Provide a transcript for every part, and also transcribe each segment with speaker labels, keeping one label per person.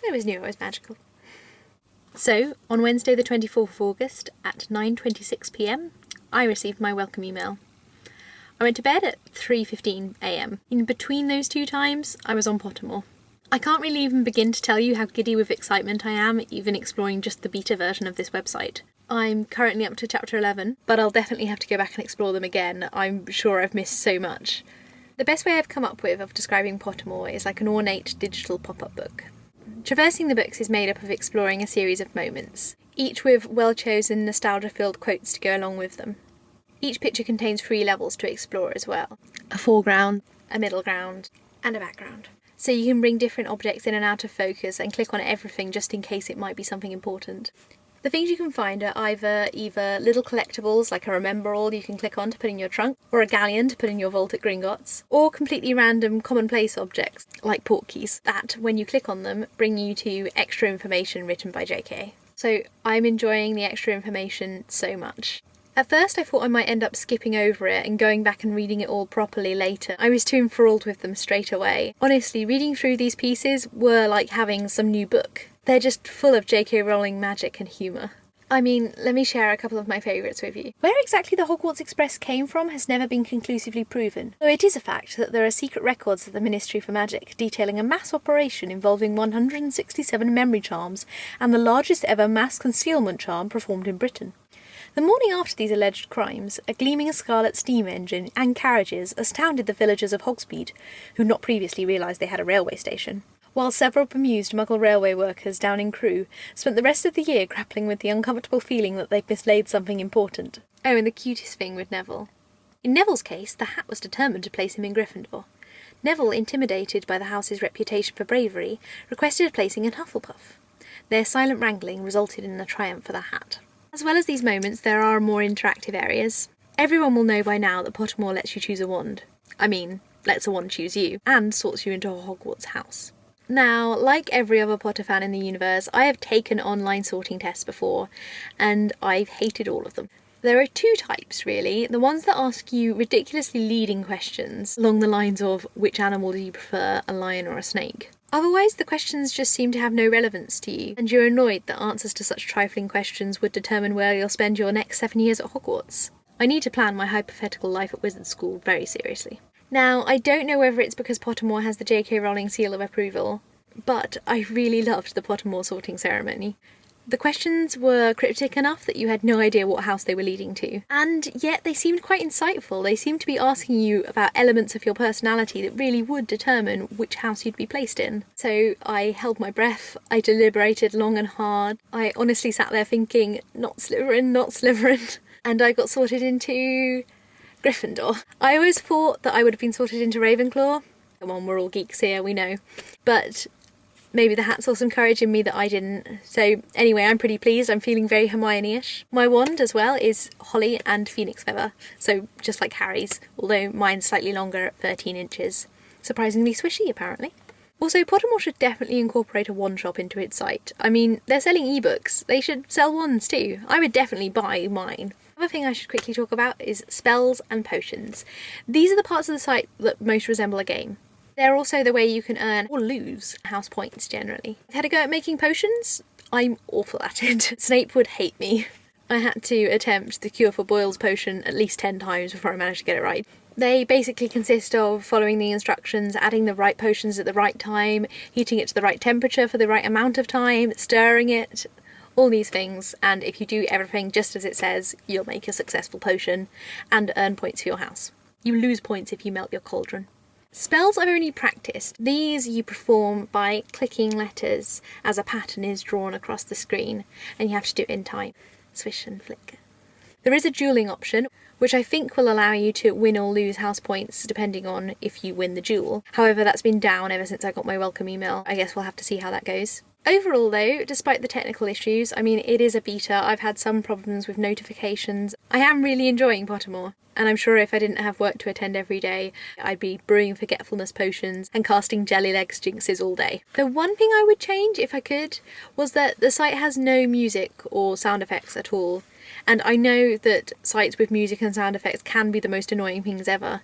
Speaker 1: I always knew I was magical. So, on Wednesday the 24th of August at 9:26 p.m, I received my welcome email. I went to bed at 3:15 a.m. In between those two times, I was on Pottermore. I can't really even begin to tell you how giddy with excitement I am, even exploring just the beta version of this website. I'm currently up to chapter 11, but I'll definitely have to go back and explore them again. I'm sure I've missed so much. The best way I've come up with of describing Pottermore is like an ornate digital pop-up book. Traversing the books is made up of exploring a series of moments, each with well-chosen nostalgia-filled quotes to go along with them. Each picture contains 3 levels to explore as well. A foreground, a middle ground, and a background. So you can bring different objects in and out of focus and click on everything just in case it might be something important. The things you can find are either little collectibles like a remember all you can click on to put in your trunk, or a galleon to put in your vault at Gringotts, or completely random commonplace objects like portkeys that, when you click on them, bring you to extra information written by JK. So I'm enjoying the extra information so much. At first I thought I might end up skipping over it and going back and reading it all properly later. I was too enthralled with them straight away. Honestly, reading through these pieces were like having some new book. They're just full of J.K. Rowling magic and humour. I mean, let me share a couple of my favourites with you. Where exactly the Hogwarts Express came from has never been conclusively proven, though it is a fact that there are secret records of the Ministry for Magic detailing a mass operation involving 167 memory charms and the largest ever mass concealment charm performed in Britain. The morning after these alleged crimes, a gleaming scarlet steam engine and carriages astounded the villagers of Hogsmeade, who had not previously realised they had a railway station, while several bemused Muggle railway workers down in Crewe spent the rest of the year grappling with the uncomfortable feeling that they'd mislaid something important. Oh, and the cutest thing with Neville. In Neville's case, the Hat was determined to place him in Gryffindor. Neville, intimidated by the house's reputation for bravery, requested a placing in Hufflepuff. Their silent wrangling resulted in a triumph for the Hat. As well as these moments, there are more interactive areas. Everyone will know by now that Pottermore lets you choose a wand. I mean, lets a wand choose you, and sorts you into a Hogwarts house. Now, like every other Potter fan in the universe, I have taken online sorting tests before, and I've hated all of them. There are 2 types, really. The ones that ask you ridiculously leading questions, along the lines of, which animal do you prefer, a lion or a snake? Otherwise, the questions just seem to have no relevance to you, and you're annoyed that answers to such trifling questions would determine where you'll spend your next 7 years at Hogwarts. I need to plan my hypothetical life at Wizard School very seriously. Now, I don't know whether it's because Pottermore has the J.K. Rowling seal of approval, but I really loved the Pottermore sorting ceremony. The questions were cryptic enough that you had no idea what house they were leading to, and yet they seemed quite insightful. They seemed to be asking you about elements of your personality that really would determine which house you'd be placed in. So I held my breath, I deliberated long and hard, I honestly sat there thinking, not Slytherin, not Slytherin, and I got sorted into Gryffindor. I always thought that I would have been sorted into Ravenclaw. Come on, we're all geeks here, we know. But maybe the Hat saw some courage in me that I didn't. So anyway, I'm pretty pleased. I'm feeling very Hermione-ish. My wand as well is holly and phoenix feather. So just like Harry's, although mine's slightly longer at 13 inches. Surprisingly swishy, apparently. Also, Pottermore should definitely incorporate a wand shop into its site. I mean, they're selling ebooks. They should sell wands too. I would definitely buy mine. Another thing I should quickly talk about is spells and potions. These are the parts of the site that most resemble a game. They're also the way you can earn or lose house points generally. I've had a go at making potions. I'm awful at it. Snape would hate me. I had to attempt the Cure for Boils potion at least 10 times before I managed to get it right. They basically consist of following the instructions, adding the right potions at the right time, heating it to the right temperature for the right amount of time, stirring it, all these things, and if you do everything just as it says, you'll make a successful potion and earn points for your house. You lose points if you melt your cauldron. Spells I've only practiced. These you perform by clicking letters as a pattern is drawn across the screen, and you have to do it in time. Swish and flick. There is a duelling option, which I think will allow you to win or lose house points depending on if you win the duel. However, that's been down ever since I got my welcome email. I guess we'll have to see how that goes. Overall though, despite the technical issues, I mean it is a beta, I've had some problems with notifications. I am really enjoying Pottermore, and I'm sure if I didn't have work to attend every day, I'd be brewing forgetfulness potions and casting jelly legs jinxes all day. The one thing I would change, if I could, was that the site has no music or sound effects at all. And I know that sites with music and sound effects can be the most annoying things ever.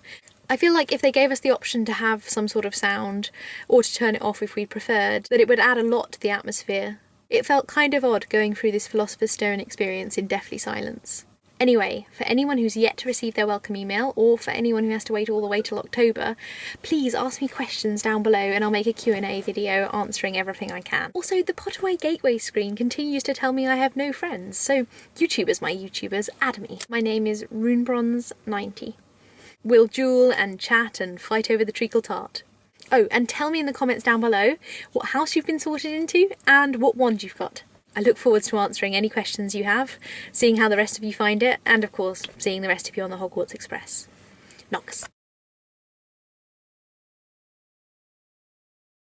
Speaker 1: I feel like if they gave us the option to have some sort of sound, or to turn it off if we preferred, that it would add a lot to the atmosphere. It felt kind of odd going through this Philosopher's Stone experience in deathly silence. Anyway, for anyone who's yet to receive their welcome email, or for anyone who has to wait all the way till October, please ask me questions down below and I'll make a Q&A video answering everything I can. Also, the Pottermore gateway screen continues to tell me I have no friends, so YouTubers, my YouTubers, add me. My name is RuneBronze90. We'll duel and chat and fight over the treacle tart. Oh, and tell me in the comments down below what house you've been sorted into and what wand you've got. I look forward to answering any questions you have, seeing how the rest of you find it, and of course, seeing the rest of you on the Hogwarts Express. Nox.